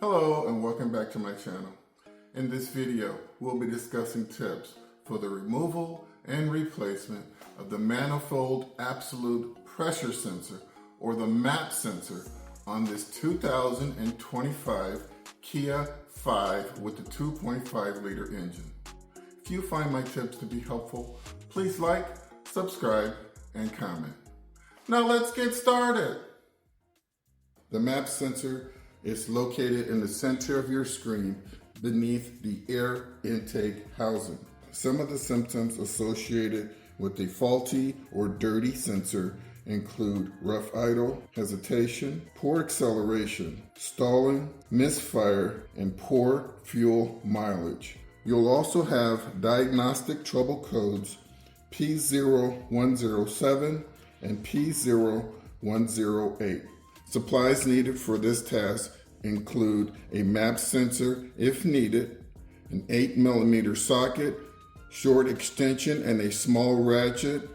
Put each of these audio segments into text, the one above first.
Hello and welcome back to my channel. In this video, we'll be discussing tips for the removal and replacement of the manifold absolute pressure sensor or the MAP sensor on this 2025 Kia 5 with the 2.5 liter engine. If you find my tips to be helpful, please like, subscribe, and comment. Now let's get started. The MAP sensor is located in the center of your screen beneath the air intake housing. Some of the symptoms associated with a faulty or dirty sensor include rough idle, hesitation, poor acceleration, stalling, misfire, and poor fuel mileage. You'll also have diagnostic trouble codes P0107 and P0108. Supplies needed for this task include a MAP sensor if needed, an 8mm socket, short extension, and a small ratchet,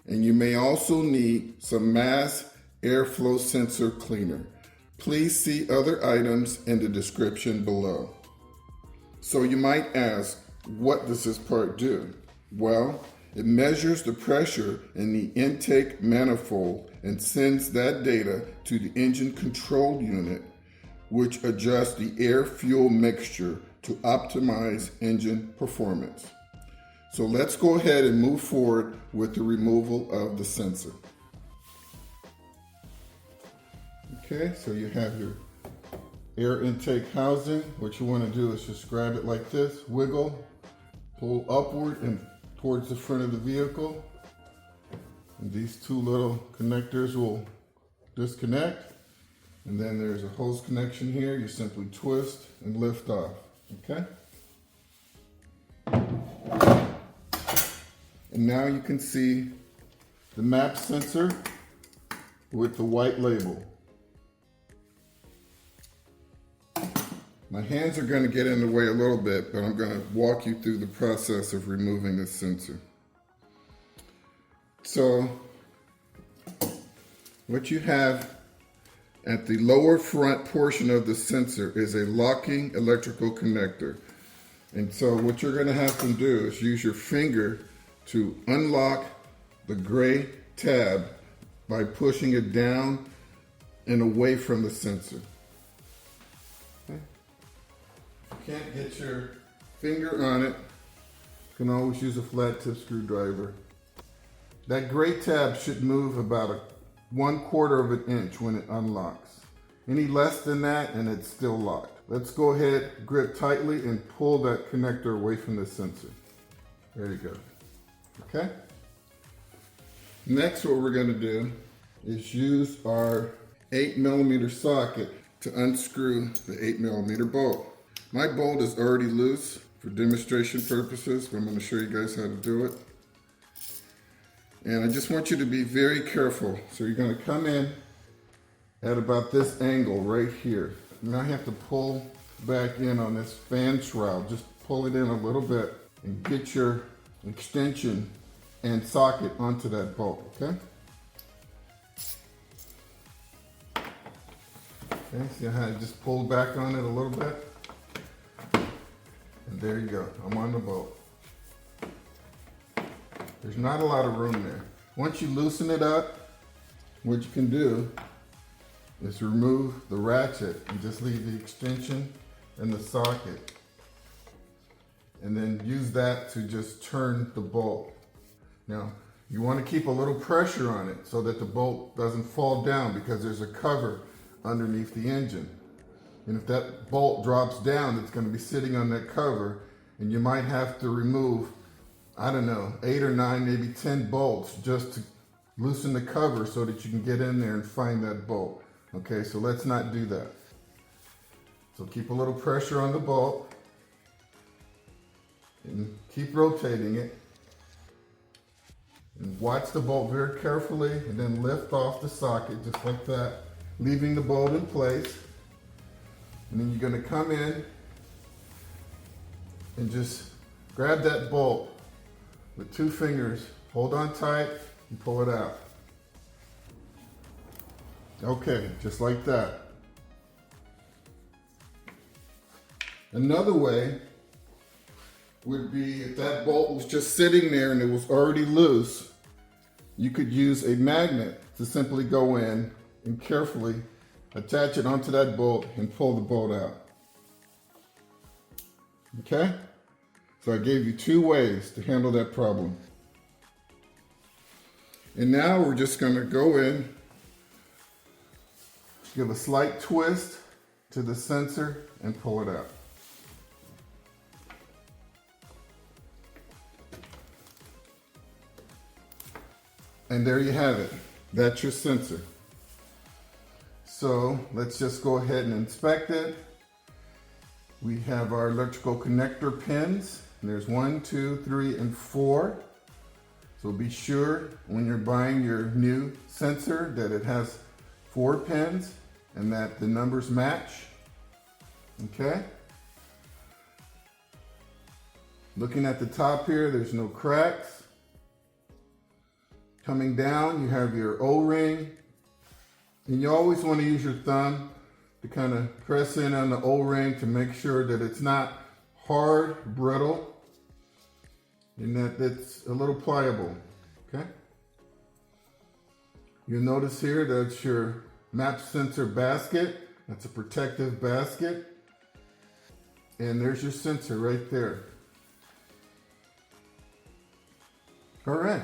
and you may also need some mass airflow sensor cleaner. Please see other items in the description below. So you might ask, what does this part do? Well, it measures the pressure in the intake manifold and sends that data to the engine control unit, which adjusts the air-fuel mixture to optimize engine performance. So let's go ahead and move forward with the removal of the sensor. Okay, so you have your air intake housing. What you want to do is just grab it like this, wiggle, pull upward and towards the front of the vehicle. And these two little connectors will disconnect. And then there's a hose connection here. You simply twist and lift off, okay? And now you can see the MAP sensor with the white label. My hands are going to get in the way a little bit, but I'm going to walk you through the process of removing this sensor. So, what you have at the lower front portion of the sensor is a locking electrical connector. And so what you're going to have to do is use your finger to unlock the gray tab by pushing it down and away from the sensor. Okay. If you can't get your finger on it, you can always use a flat tip screwdriver. That gray tab should move about 1/4 of an inch when it unlocks. Any less than that and it's still locked. Let's go ahead, grip tightly and pull that connector away from the sensor. There you go. Okay? Next, what we're going to do is use our 8mm socket to unscrew the 8mm bolt. My bolt is already loose for demonstration purposes, but I'm going to show you guys how to do it. And I just want you to be very careful. So you're going to come in at about this angle right here. Now you have to pull back in on this fan shroud. Just pull it in a little bit and get your extension and socket onto that bolt, okay? Okay, see how I just pulled back on it a little bit? And there you go, I'm on the bolt. There's not a lot of room there. Once you loosen it up, what you can do is remove the ratchet and just leave the extension and the socket. And then use that to just turn the bolt. Now, you want to keep a little pressure on it so that the bolt doesn't fall down because there's a cover underneath the engine. And if that bolt drops down, it's going to be sitting on that cover and you might have to remove, I don't know, 8 or 9, maybe 10 bolts just to loosen the cover so that you can get in there and find that bolt. Okay, so let's not do that. So keep a little pressure on the bolt and keep rotating it. And watch the bolt very carefully and then lift off the socket just like that, leaving the bolt in place. And then you're going to come in and just grab that bolt with 2 fingers, hold on tight and pull it out. Okay, just like that. Another way would be if that bolt was just sitting there and it was already loose, you could use a magnet to simply go in and carefully attach it onto that bolt and pull the bolt out. Okay? So I gave you two ways to handle that problem. And now we're just going to go in, give a slight twist to the sensor and pull it out. And there you have it. That's your sensor. So let's just go ahead and inspect it. We have our electrical connector pins. And there's 1, 2, 3, and 4. So be sure when you're buying your new sensor that it has 4 pins and that the numbers match. Okay? Looking at the top here, there's no cracks. Coming down, you have your O-ring. And you always want to use your thumb to kind of press in on the O-ring to make sure that it's not hard, brittle, and that it's a little pliable, okay? You'll notice here that's your map sensor basket. That's a protective basket. And there's your sensor right there. All right.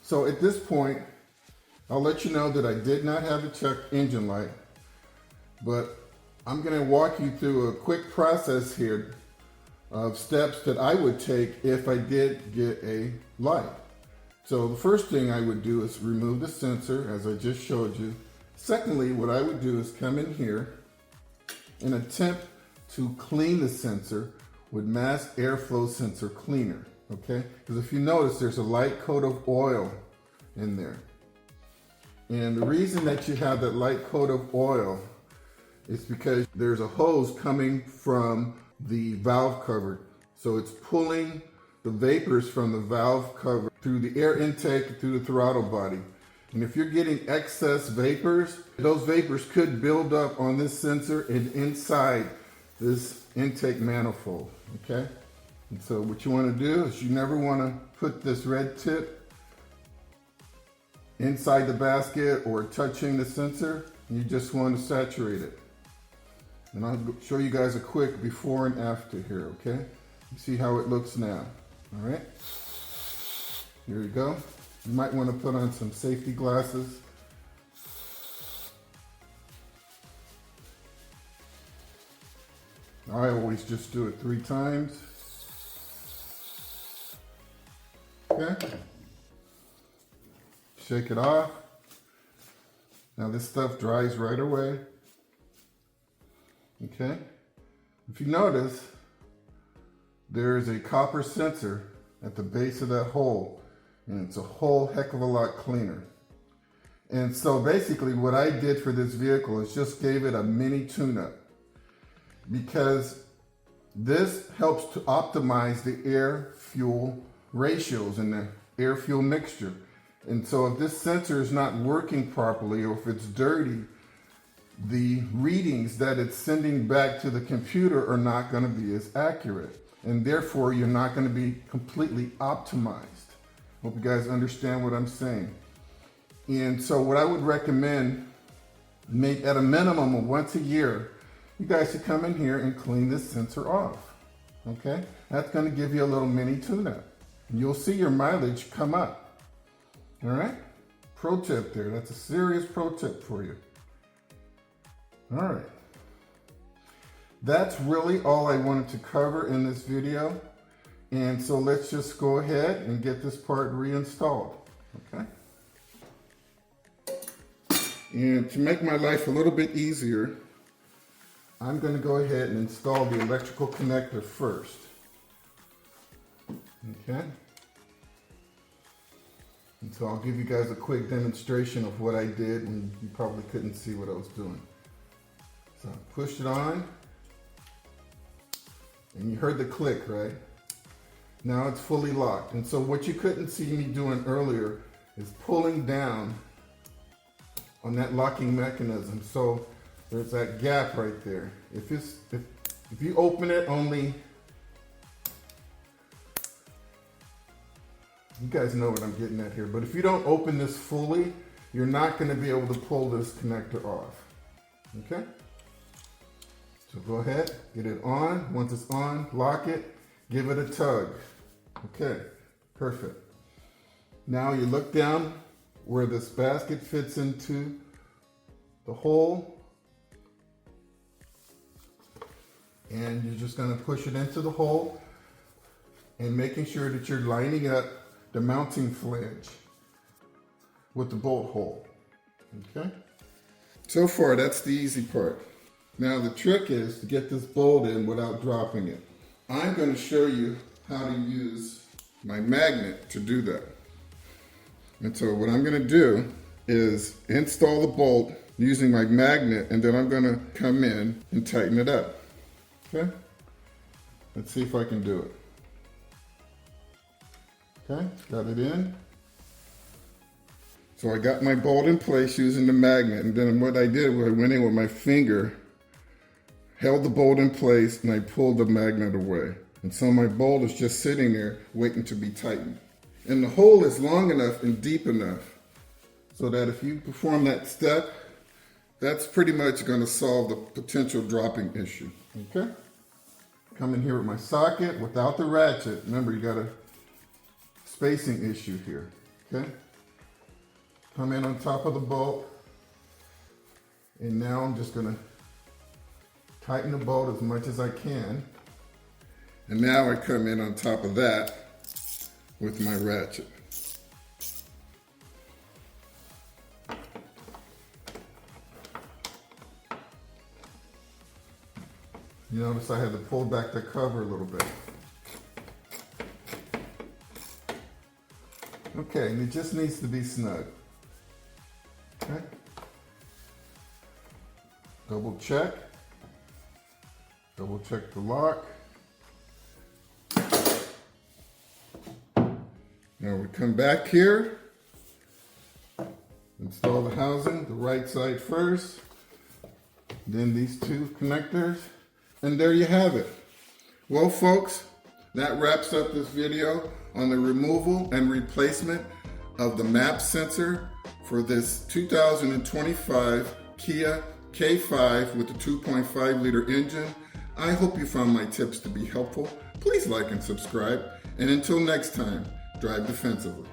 So at this point, I'll let you know that I did not have a check engine light, but I'm going to walk you through a quick process here of steps that I would take if I did get a light. So the first thing I would do is remove the sensor, as I just showed you. Secondly, what I would do is come in here and attempt to clean the sensor with mass airflow sensor cleaner, okay? Because if you notice, there's a light coat of oil in there. And the reason that you have that light coat of oil is because there's a hose coming from the valve cover. So it's pulling the vapors from the valve cover through the air intake, through the throttle body. And if you're getting excess vapors, those vapors could build up on this sensor and inside this intake manifold, okay? And so what you want to do is you never want to put this red tip inside the basket or touching the sensor. You just want to saturate it. And I'll show you guys a quick before and after here, okay? You see how it looks now, all right? Here we go. You might want to put on some safety glasses. I always just do it 3 times. Okay. Shake it off. Now this stuff dries right away. Okay. If you notice, there is a copper sensor at the base of that hole, and it's a whole heck of a lot cleaner. And so basically what I did for this vehicle is just gave it a mini tune-up, because this helps to optimize the air-fuel ratios and the air-fuel mixture. And so if this sensor is not working properly, or if it's dirty, the readings that it's sending back to the computer are not going to be as accurate. And therefore, you're not going to be completely optimized. Hope you guys understand what I'm saying. And so what I would recommend, make at a minimum of once a year, you guys should come in here and clean this sensor off. Okay? That's going to give you a little mini tune-up. And you'll see your mileage come up. All right? Pro tip there. That's a serious pro tip for you. All right. That's really all I wanted to cover in this video. And so let's just go ahead and get this part reinstalled. Okay? And to make my life a little bit easier, I'm going to go ahead and install the electrical connector first. Okay? And so I'll give you guys a quick demonstration of what I did, and you probably couldn't see what I was doing. So I pushed it on, and you heard the click, right? Now it's fully locked. And so what you couldn't see me doing earlier is pulling down on that locking mechanism. So there's that gap right there. If If you open it only, you guys know what I'm getting at here, but if you don't open this fully, you're not going to be able to pull this connector off. Okay? So go ahead, get it on. Once it's on, lock it, give it a tug. Okay, perfect. Now you look down where this basket fits into the hole, and you're just going to push it into the hole and making sure that you're lining up the mounting flange with the bolt hole. Okay? So far, that's the easy part. Now the trick is to get this bolt in without dropping it. I'm going to show you how to use my magnet to do that. And so what I'm going to do is install the bolt using my magnet, and then I'm going to come in and tighten it up. Okay? Let's see if I can do it. Okay, got it in. So I got my bolt in place using the magnet, and then what I did was I went in with my finger, held the bolt in place, and I pulled the magnet away. And so my bolt is just sitting there waiting to be tightened. And the hole is long enough and deep enough so that if you perform that step, that's pretty much going to solve the potential dropping issue. Okay? Come in here with my socket without the ratchet. Remember, you got a spacing issue here. Okay? Come in on top of the bolt. And now I'm just going to tighten the bolt as much as I can. And now I come in on top of that with my ratchet. You notice I had to pull back the cover a little bit. Okay, and it just needs to be snug. Okay. Double check the lock. Now we come back here, install the housing, the right side first, then these two connectors, and there you have it. Well folks, that wraps up this video on the removal and replacement of the map sensor for this 2025 Kia K5 with the 2.5 liter engine. I hope you found my tips to be helpful. Please like and subscribe, and until next time, drive defensively.